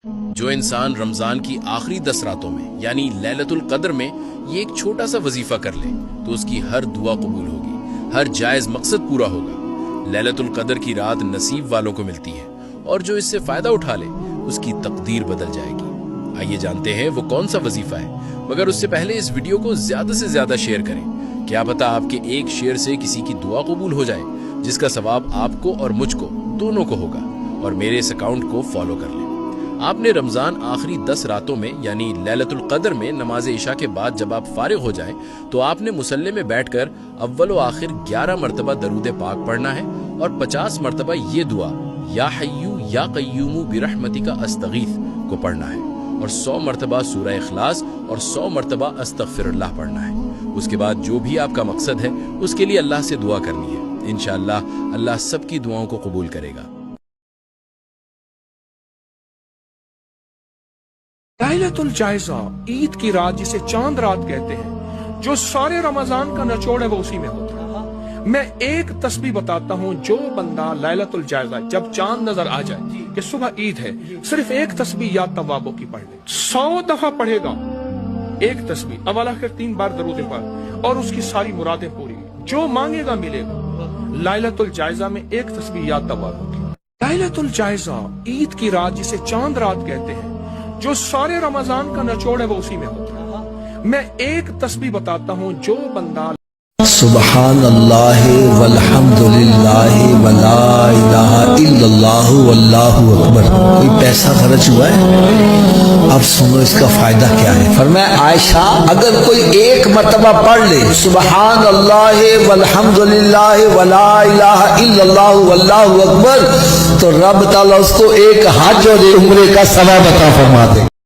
جو انسان رمضان کی آخری 10 راتوں میں یعنی لیلۃ القدر میں یہ ایک چھوٹا سا وظیفہ کر لے تو اس کی ہر دعا قبول ہوگی، ہر جائز مقصد پورا ہوگا۔ لیلۃ القدر کی رات نصیب والوں کو ملتی ہے اور جو اس سے فائدہ اٹھا لے اس کی تقدیر بدل جائے گی۔ آئیے جانتے ہیں وہ کون سا وظیفہ ہے، مگر اس سے پہلے اس ویڈیو کو زیادہ سے زیادہ شیئر کریں۔ کیا پتہ آپ کے ایک شیئر سے کسی کی دعا قبول ہو جائے، جس کا ثواب آپ کو اور مجھ کو دونوں کو ہوگا۔ اور میرے اس اکاؤنٹ کو فالو کر لیں۔ آپ نے رمضان آخری 10 راتوں میں یعنی لیلۃ القدر میں نماز عشاء کے بعد جب آپ فارغ ہو جائیں تو آپ نے مصلی میں بیٹھ کر اول و آخر 11 مرتبہ درود پاک پڑھنا ہے اور 50 مرتبہ یہ دعا یا حیو یا قیوم برحمتک استغیث کو پڑھنا ہے اور 100 مرتبہ سورہ اخلاص اور 100 مرتبہ استغفر اللہ پڑھنا ہے۔ اس کے بعد جو بھی آپ کا مقصد ہے اس کے لیے اللہ سے دعا کرنی ہے۔ انشاءاللہ اللہ سب کی دعاؤں کو قبول کرے گا۔ لیلۃ الجائزہ، عید کی رات جسے چاند رات کہتے ہیں، جو سارے رمضان کا نچوڑ ہے وہ اسی میں ہوتا ہے۔ میں ایک تسبیح بتاتا ہوں، جو بندہ لیلۃ الجائزہ جب چاند نظر آ جائے کہ صبح عید ہے، صرف ایک تسبیح یا توابوں کی پڑھ لے، 100 دفعہ پڑھے گا ایک تسبیح، اول آخر 3 بار درود پاک، اور اس کی ساری مرادیں پوری، جو مانگے گا ملے گا۔ لیلۃ الجائزہ میں ایک تسبیح یا توابوں کی۔ لیلۃ الجائزہ، عید کی رات جسے چاند رات کہتے ہیں، جو سارے رمضان کا نچوڑ ہے وہ اسی میں ہوتا ہے۔ میں ایک تسبیح بتاتا ہوں، جو بندہ سبحان اللہ والحمد للہ ولا الہ الا اللہ واللہ اکبر، کوئی پیسہ خرچ ہوا ہے؟ اب سنو اس کا فائدہ کیا ہے۔ فرمایا عائشہ اگر کوئی ایک مرتبہ پڑھ لے سبحان اللہ والحمد للہ ولا الہ الا اللہ واللہ اکبر، تو رب تعالیٰ اس کو ایک حج اور ایک عمرے کا ثواب عطا فرما دے۔